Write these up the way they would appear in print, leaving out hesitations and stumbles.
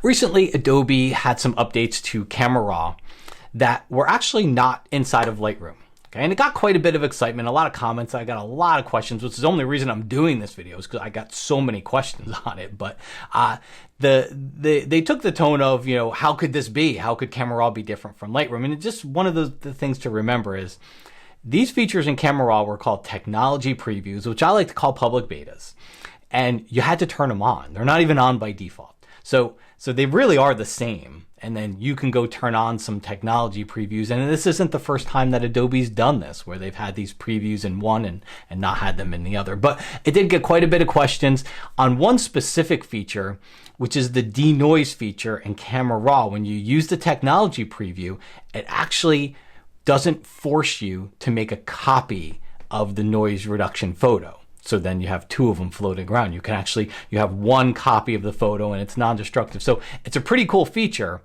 Recently, Adobe had some updates to Camera Raw that were actually not inside of Lightroom. Okay, and it got quite a bit of excitement, a lot of comments. I got a lot of questions, which is the only reason I'm doing this video is because I got so many questions on it. But they took the tone of, you know, how could this be? How could Camera Raw be different from Lightroom? And it's just one of the things to remember is these features in Camera Raw were called technology previews, which I like to call public betas. And you had to turn them on. They're not even on by default. So they really are the same. And then you can go turn on some technology previews. And this isn't the first time that Adobe's done this, where they've had these previews in one and not had them in the other. But it did get quite a bit of questions on one specific feature, which is the DeNoise feature in Camera Raw. When you use the technology preview, it actually doesn't force you to make a copy of the noise reduction photo. So then you have two of them floating around. You have one copy of the photo and it's non-destructive. So it's a pretty cool feature,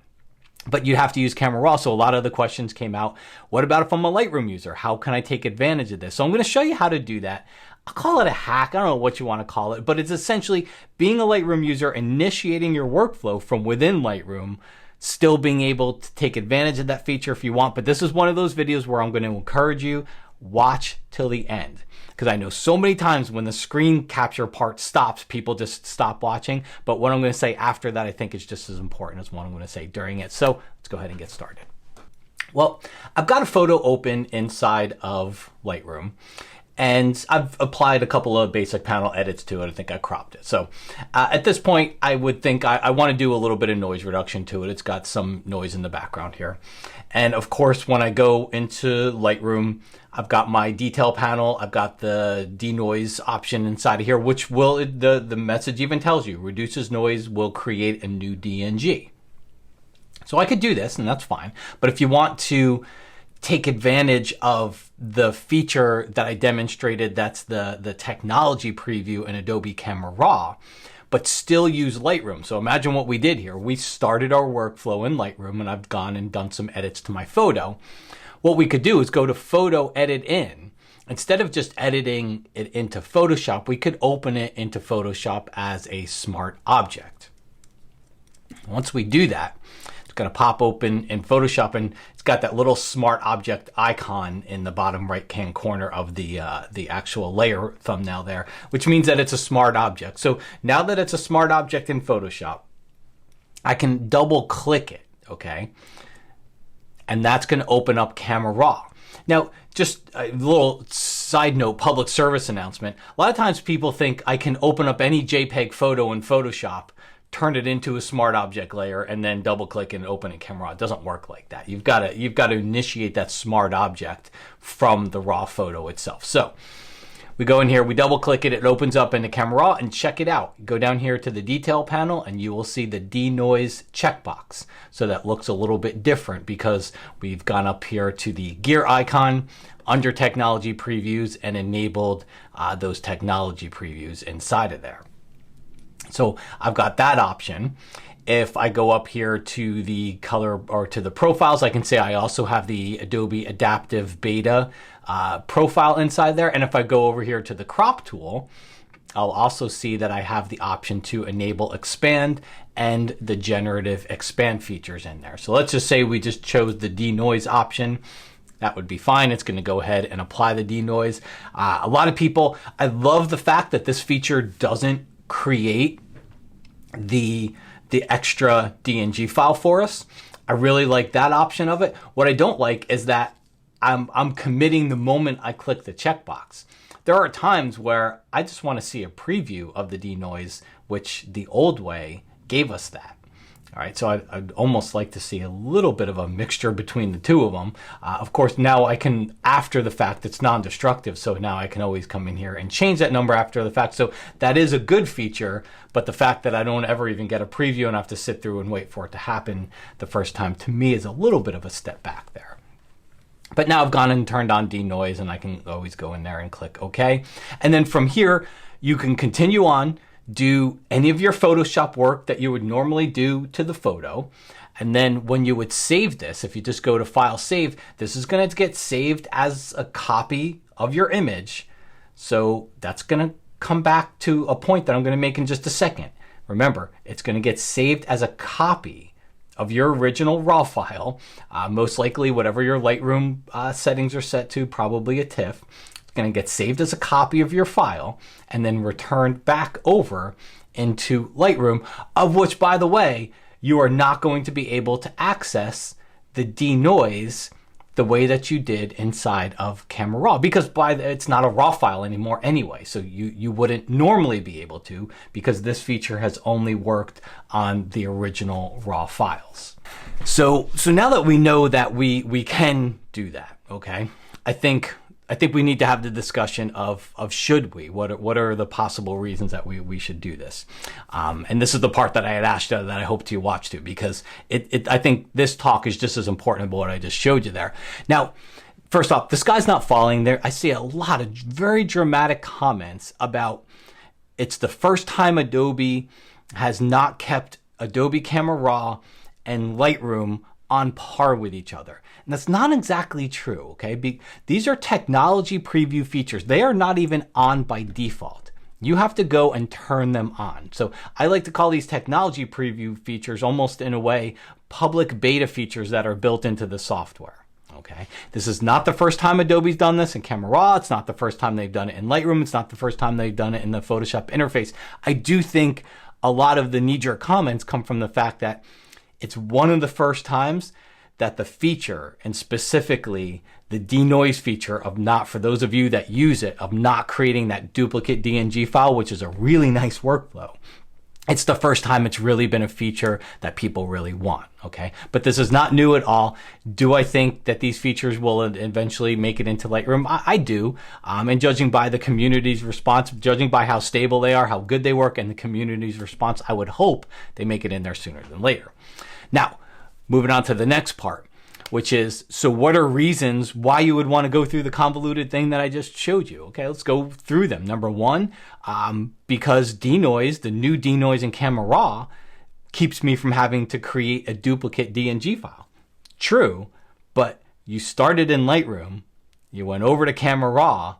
but you have to use Camera Raw. So a lot of the questions came out. What about if I'm a Lightroom user? How can I take advantage of this? So I'm going to show you how to do that. I'll call it a hack. I don't know what you want to call it, but it's essentially being a Lightroom user, initiating your workflow from within Lightroom, still being able to take advantage of that feature if you want. But this is one of those videos where I'm going to encourage you, watch till the end. Because I know so many times when the screen capture part stops, people just stop watching. But what I'm going to say after that, I think is just as important as what I'm going to say during it. So let's go ahead and get started. Well, I've got a photo open inside of Lightroom. And I've applied a couple of basic panel edits to it. I think I cropped it. So at this point, I would think I want to do a little bit of noise reduction to it. It's got some noise in the background here. And of course, when I go into Lightroom, I've got my detail panel. I've got the DeNoise option inside of here, which will, the message even tells you, reduces noise, will create a new DNG. So I could do this and that's fine. But if you want to take advantage of the feature that I demonstrated, that's the technology preview in Adobe Camera Raw, but still use Lightroom. So imagine what we did here. We started our workflow in Lightroom and I've gone and done some edits to my photo. What we could do is go to Photo Edit In. Instead of just editing it into Photoshop, we could open it into Photoshop as a smart object. Once we do that, it's going to pop open in Photoshop and it's got that little smart object icon in the bottom right hand corner of the actual layer thumbnail there, which means that it's a smart object. So now that it's a smart object in Photoshop, I can double click it, okay? And that's going to open up Camera Raw. Now, just a little side note, public service announcement. A lot of times people think I can open up any JPEG photo in Photoshop, turn it into a smart object layer, and then double click and open in Camera Raw. It doesn't work like that. You've got to initiate that smart object from the raw photo itself. So we go in here, we double click it, it opens up into Camera Raw, and check it out. Go down here to the detail panel and you will see the DeNoise checkbox. So that looks a little bit different because we've gone up here to the gear icon under technology previews and enabled those technology previews inside of there. So I've got that option. If I go up here to the color or to the profiles, I can say I also have the Adobe Adaptive Beta profile inside there. And if I go over here to the crop tool, I'll also see that I have the option to enable expand and the generative expand features in there. So let's just say we just chose the DeNoise option. That would be fine. It's going to go ahead and apply the DeNoise. A lot of people, I love the fact that this feature doesn't create the extra DNG file for us. I really like that option of it. What I don't like is that I'm committing the moment I click the checkbox. There are times where I just want to see a preview of the DeNoise, which the old way gave us that. All right, so I'd almost like to see a little bit of a mixture between the two of them. Of course, now I can, after the fact, it's non-destructive, so now I can always come in here and change that number after the fact. So that is a good feature, but the fact that I don't ever even get a preview and I have to sit through and wait for it to happen the first time, to me, is a little bit of a step back there. But now I've gone and turned on DeNoise and I can always go in there and click OK. And then from here, you can continue on, do any of your Photoshop work that you would normally do to the photo. And then when you would save this, if you just go to File Save, this is going to get saved as a copy of your image. So that's going to come back to a point that I'm going to make in just a second. remember, it's going to get saved as a copy of your original RAW file. Most likely, whatever your Lightroom settings are set to, probably a TIFF. It's going to get saved as a copy of your file and then returned back over into Lightroom, of which, by the way, you are not going to be able to access the DeNoise the way that you did inside of Camera Raw, because it's not a RAW file anymore anyway. So you wouldn't normally be able to, because this feature has only worked on the original RAW files. So now that we know that we can do that, okay, I think we need to have the discussion of should we? What are the possible reasons that we should do this? And this is the part that I had asked that I hope you watch too, because I think this talk is just as important as what I just showed you there. Now, first off, the sky's not falling there. I see a lot of very dramatic comments about it's the first time Adobe has not kept Adobe Camera Raw and Lightroom on par with each other. And that's not exactly true, okay? These are technology preview features. They are not even on by default. You have to go and turn them on. So I like to call these technology preview features almost in a way public beta features that are built into the software. Okay, this is not the first time Adobe's done this in Camera Raw. It's not the first time they've done it in Lightroom. It's not the first time they've done it in the Photoshop interface. I do think a lot of the knee-jerk comments come from the fact that it's one of the first times that the feature, and specifically the DeNoise feature of not, for those of you that use it, of not creating that duplicate DNG file, which is a really nice workflow. It's the first time it's really been a feature that people really want, okay? But this is not new at all. Do I think that these features will eventually make it into Lightroom? I do. And judging by the community's response, judging by how stable they are, how good they work, and the community's response, I would hope they make it in there sooner than later. Now, moving on to the next part, which is, so what are reasons why you would want to go through the convoluted thing that I just showed you? Okay, let's go through them. Number one, because DeNoise, the new DeNoise in Camera Raw, keeps me from having to create a duplicate DNG file. True, but you started in Lightroom, you went over to Camera Raw.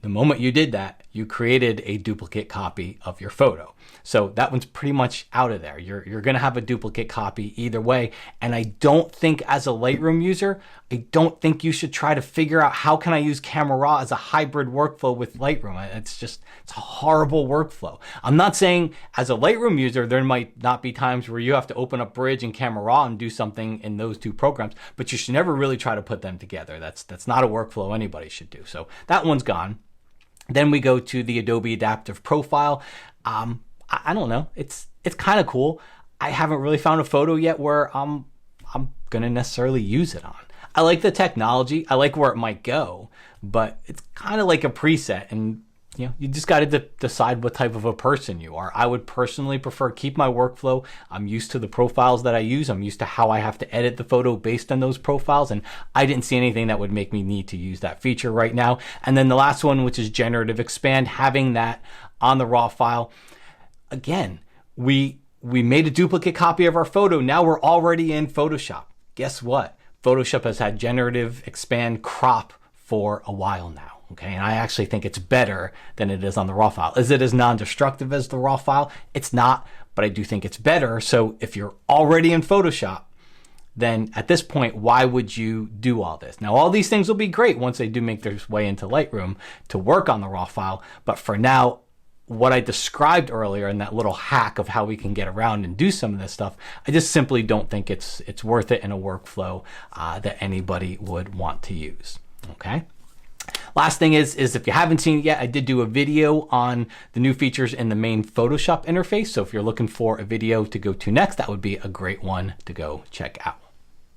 The moment you did that, you created a duplicate copy of your photo. So that one's pretty much out of there. You're going to have a duplicate copy either way. And I don't think, as a Lightroom user, I don't think you should try to figure out how can I use Camera Raw as a hybrid workflow with Lightroom. It's a horrible workflow. I'm not saying as a Lightroom user, there might not be times where you have to open up Bridge and Camera Raw and do something in those two programs, but you should never really try to put them together. That's not a workflow anybody should do. So that one's gone. Then we go to the Adobe Adaptive Profile. I don't know. It's kind of cool. I haven't really found a photo yet where I'm gonna necessarily use it on. I like the technology. I like where it might go, but it's kind of like a preset, and you just got to decide what type of a person you are. I would personally prefer keep my workflow. I'm used to the profiles that I use. I'm used to how I have to edit the photo based on those profiles, and I didn't see anything that would make me need to use that feature right now. And then the last one, which is Generative Expand, having that on the RAW file. Again, we made a duplicate copy of our photo. Now we're already in Photoshop. Guess what? Photoshop has had Generative Expand crop for a while now. Okay, and I actually think it's better than it is on the RAW file. Is it as non-destructive as the RAW file? It's not, but I do think it's better. So if you're already in Photoshop, then at this point, why would you do all this? Now, all these things will be great once they do make their way into Lightroom to work on the RAW file. But for now, what I described earlier in that little hack of how we can get around and do some of this stuff, I just simply don't think it's worth it in a workflow that anybody would want to use. Okay. Last thing is if you haven't seen it yet, I did do a video on the new features in the main Photoshop interface. So if you're looking for a video to go to next, that would be a great one to go check out.